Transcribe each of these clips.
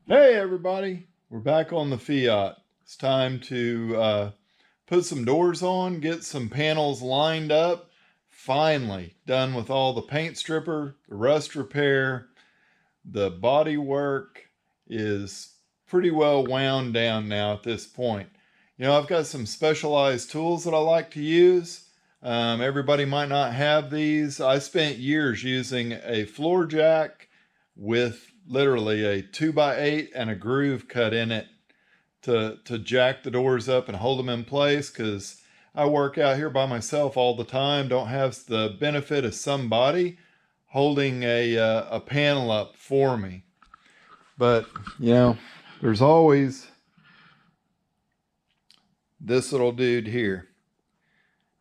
Hey everybody, we're back on the Fiat. It's time to put some doors on, get some panels lined up. Finally done with all the paint stripper, the rust repair, the body work is pretty well wound down now at this point. I've got some specialized tools that I like to use. Everybody might not have these. I spent years using a floor jack with literally a 2x8 and a groove cut in it to jack the doors up and hold them in place, because I work out here by myself all the time, don't have the benefit of somebody holding a panel up for me. But there's always this little dude here,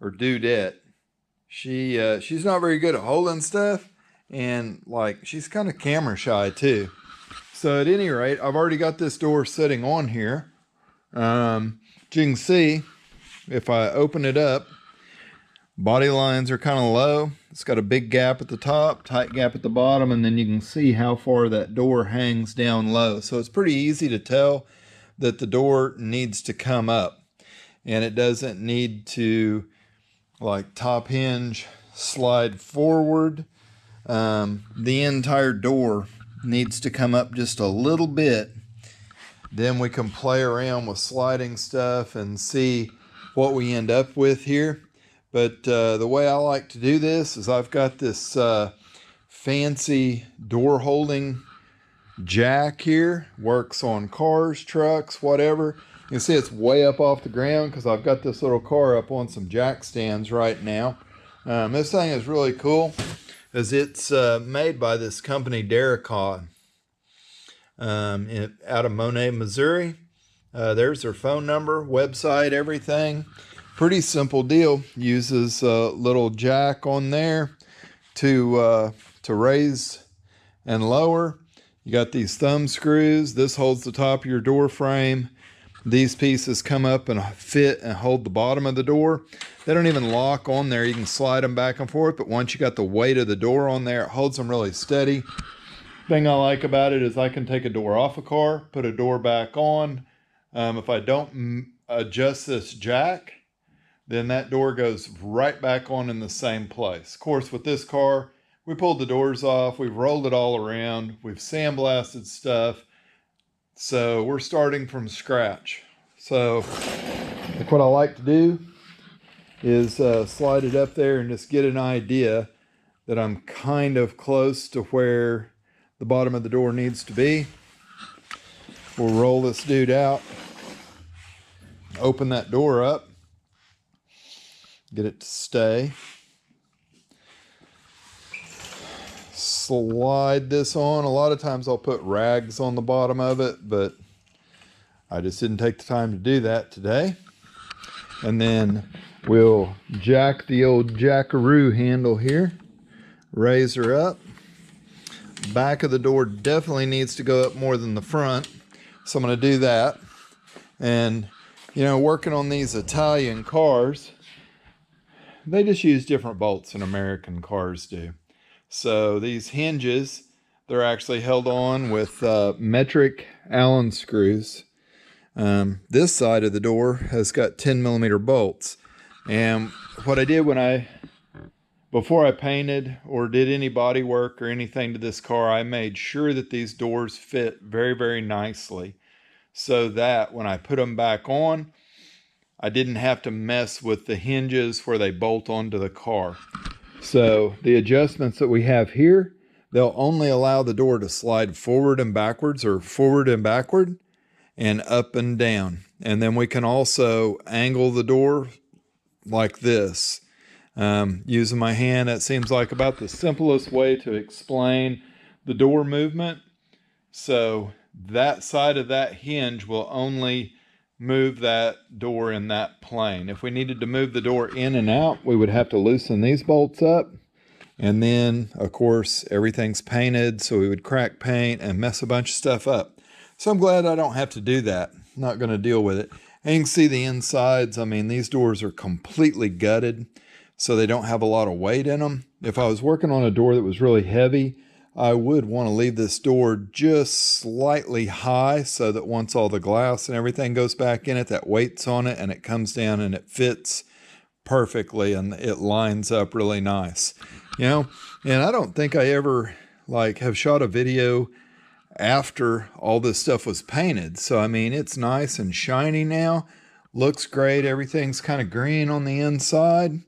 or dudette. She's not very good at holding stuff, and like she's kind of camera shy too. So at any rate, I've already got this door sitting on here. You can see if I open it up, body lines are kind of low. It's got a big gap at the top, tight gap at the bottom, and then you can see how far that door hangs down low. So it's pretty easy to tell that the door needs to come up, and it doesn't need to like top hinge slide forward. The entire door needs to come up just a little bit. Then we can play around with sliding stuff and see what we end up with here. But the way I like to do this is I've got this fancy door holding jack here. Works on cars, trucks, whatever. You can see it's way up off the ground because I've got this little car up on some jack stands right now. This thing is really cool, as it's made by this company Derricon out of Monet, Missouri. There's their phone number, website, everything. Pretty simple deal. Uses a little jack on there to raise and lower. You got these thumb screws. This holds the top of your door frame. These pieces come up and fit and hold the bottom of the door. They don't even lock on there. You can slide them back and forth, but once you got the weight of the door on there, it holds them really steady. Thing I like about it is I can take a door off a car, put a door back on. If I don't adjust this jack, then that door goes right back on in the same place. Of course, with this car, we pulled the doors off, we've rolled it all around, we've sandblasted stuff. So we're starting from scratch. So like what I like to do is slide it up there and just get an idea that I'm kind of close to where the bottom of the door needs to be. We'll roll this dude out, open that door up, get it to stay. Slide this on. A lot of times I'll put rags on the bottom of it, but I just didn't take the time to do that today. And then we'll jack the old jackaroo handle here, raise her up. Back of the door definitely needs to go up more than the front, so I'm going to do that. And working on these Italian cars, they just use different bolts than American cars do. So these hinges, they're actually held on with metric Allen screws. This side of the door has got 10mm bolts. And what I did before I painted or did any body work or anything to this car, I made sure that these doors fit very, very nicely, so that when I put them back on, I didn't have to mess with the hinges where they bolt onto the car. So the adjustments that we have here, they'll only allow the door to slide forward and backwards, or forward and backward, and up and down. And then we can also angle the door like this. Using my hand, that seems like about the simplest way to explain the door movement. So that side of that hinge will only move that door in that plane. If we needed to move the door in and out, we would have to loosen these bolts up. And then, of course, everything's painted, so we would crack paint and mess a bunch of stuff up. So I'm glad I don't have to do that. I'm not going to deal with it. And you can see the insides. I mean, these doors are completely gutted, so they don't have a lot of weight in them. If I was working on a door that was really heavy, I would want to leave this door just slightly high so that once all the glass and everything goes back in it, that weight's on it and it comes down and it fits perfectly and it lines up really nice. You know, and I don't think I ever have shot a video after all this stuff was painted. So, I mean, it's nice and shiny now. Looks great. Everything's kind of green on the inside.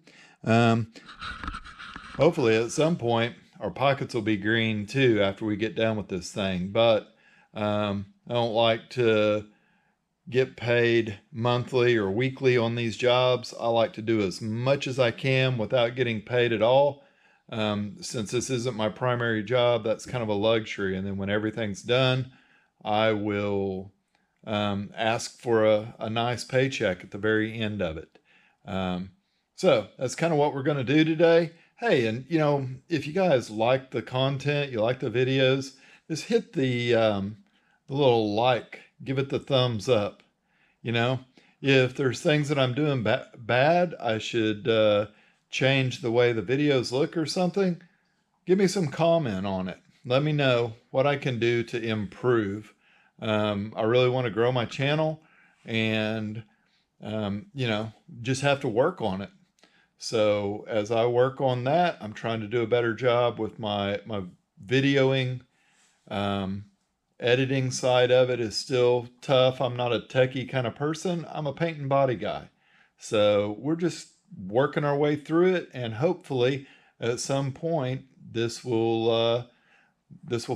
Hopefully at some point our pockets will be green too after we get done with this thing. But I don't like to get paid monthly or weekly on these jobs. I like to do as much as I can without getting paid at all. Since this isn't my primary job, that's kind of a luxury. And then when everything's done, I will ask for a nice paycheck at the very end of it. So that's kind of what we're going to do today. Hey, and you know, if you guys like the content, you like the videos, just hit the little like, give it the thumbs up. You know, if there's things that I'm doing bad, I should change the way the videos look or something, give me some comment on it. Let me know what I can do to improve. I really want to grow my channel and, you know, just have to work on it. So as I work on that, I'm trying to do a better job with my videoing. Editing side of it is still tough. I'm not a techie kind of person. I'm a paint and body guy. So we're just working our way through it, and hopefully at some point this will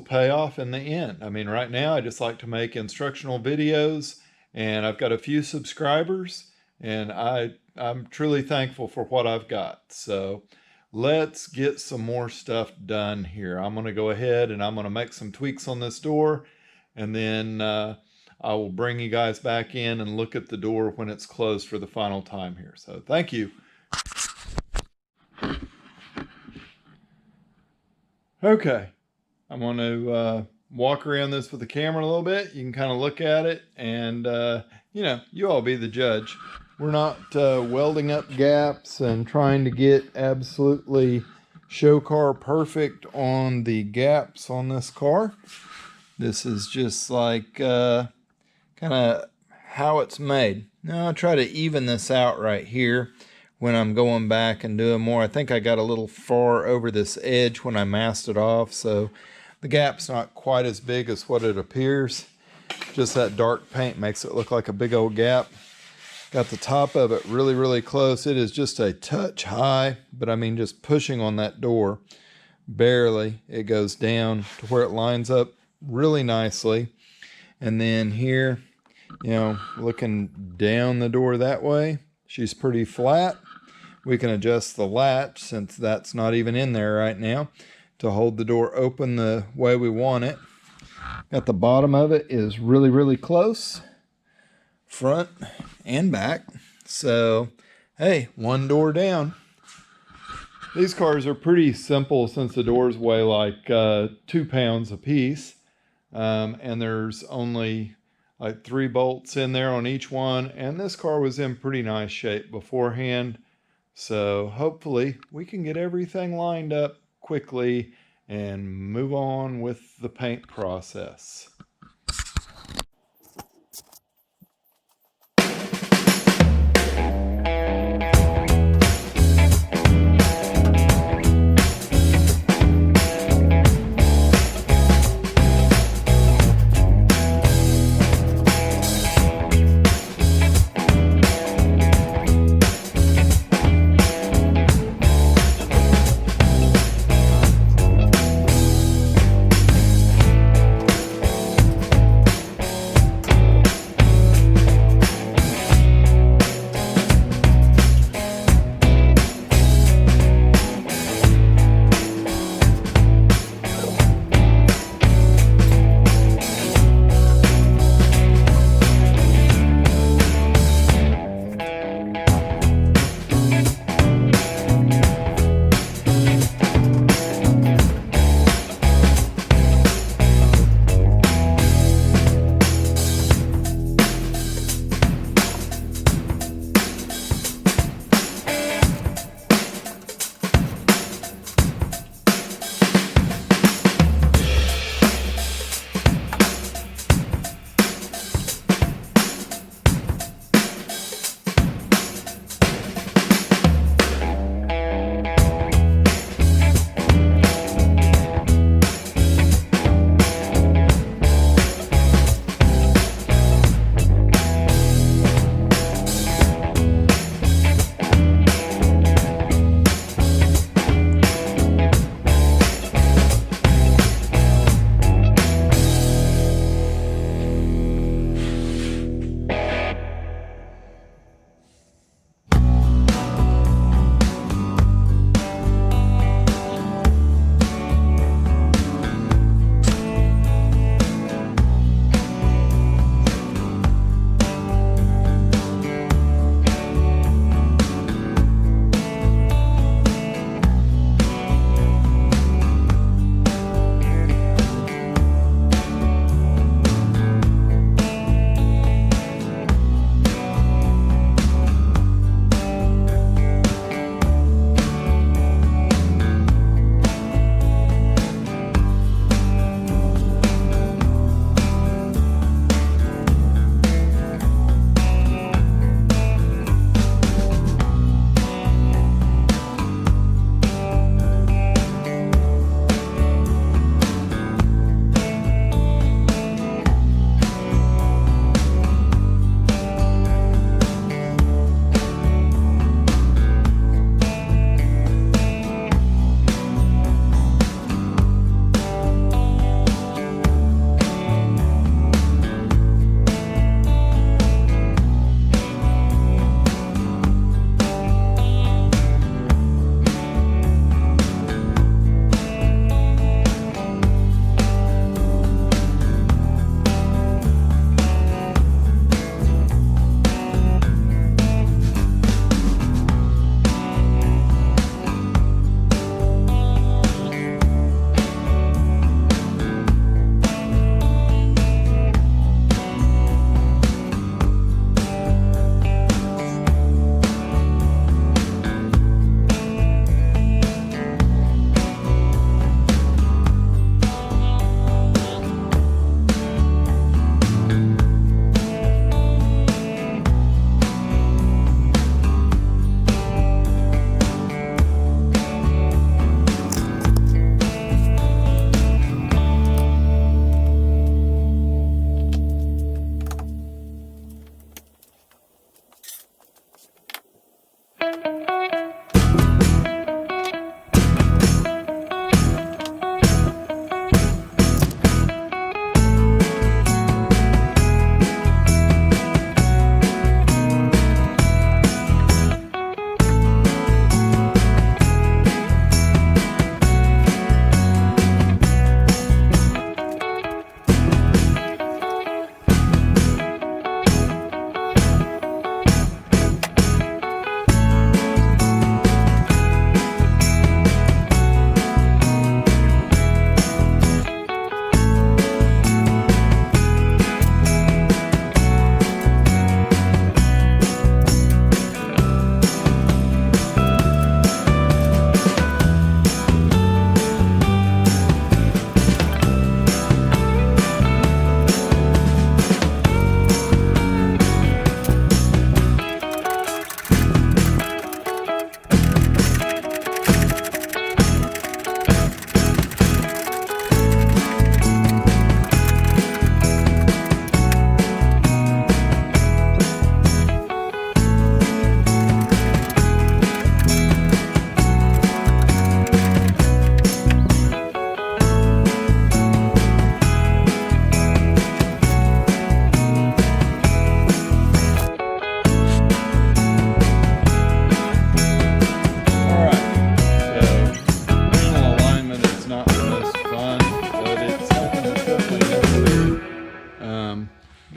pay off in the end. I mean, right now I just like to make instructional videos, and I've got a few subscribers, and I'm truly thankful for what I've got. So let's get some more stuff done here. I'm going to go ahead and I'm going to make some tweaks on this door, and then I will bring you guys back in and look at the door when it's closed for the final time here. So thank you. Okay, I'm going to walk around this with the camera a little bit. You can kind of look at it, and you know, you all be the judge. We're not welding up gaps and trying to get absolutely show car perfect on the gaps on this car. This is just like kind of how it's made. Now I'll try to even this out right here when I'm going back and doing more. I think I got a little far over this edge when I masked it off, so the gap's not quite as big as what it appears. Just that dark paint makes it look like a big old gap. Got the top of it really, really close. It is just a touch high, but I mean just pushing on that door, barely. It goes down to where it lines up really nicely. And then here, you know, looking down the door that way, she's pretty flat. We can adjust the latch, since that's not even in there right now, to hold the door open the way we want it. Got the bottom of it is really, really close, front and back. So, hey, one door down. These cars are pretty simple since the doors weigh like 2 pounds a piece. And there's only like 3 bolts in there on each one. And this car was in pretty nice shape beforehand. So hopefully we can get everything lined up quickly and move on with the paint process.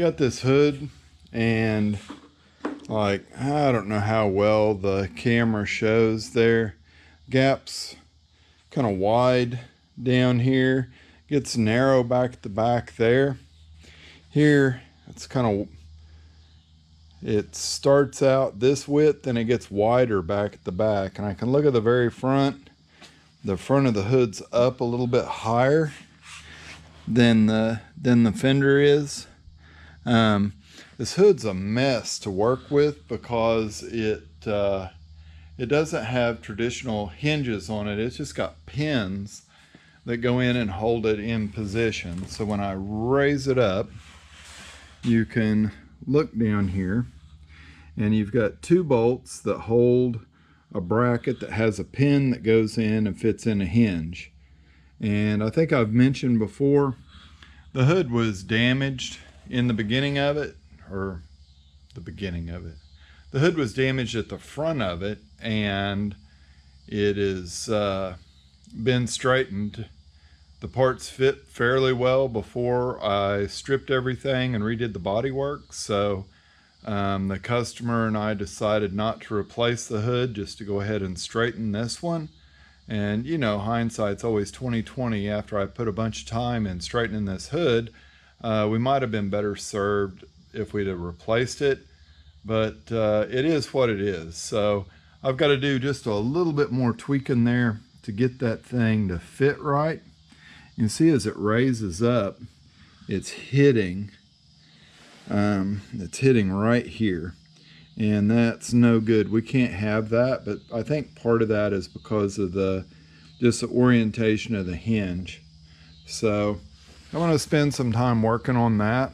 got this hood, and like, I don't know how well the camera shows there. Gaps kind of wide down here, gets narrow back at the back there. Here it's kind of, it starts out this width and it gets wider back at the back. And I can look at the very front. The front of the hood's up a little bit higher than the fender is. This hood's a mess to work with because it doesn't have traditional hinges on it. It's just got pins that go in and hold it in position. So when I raise it up, you can look down here, and you've got two bolts that hold a bracket that has a pin that goes in and fits in a hinge. And I think I've mentioned before, the hood was damaged in the beginning of it, or the beginning of it. The hood was damaged at the front of it, and it has been straightened. The parts fit fairly well before I stripped everything and redid the bodywork. So the customer and I decided not to replace the hood, just to go ahead and straighten this one. And you know, hindsight's always 20/20. After I put a bunch of time in straightening this hood, we might have been better served if we'd have replaced it, but it is what it is. So I've got to do just a little bit more tweaking there to get that thing to fit right. You can see as it raises up, it's hitting right here, and that's no good. We can't have that, but I think part of that is because of just the orientation of the hinge. So I'm going to spend some time working on that.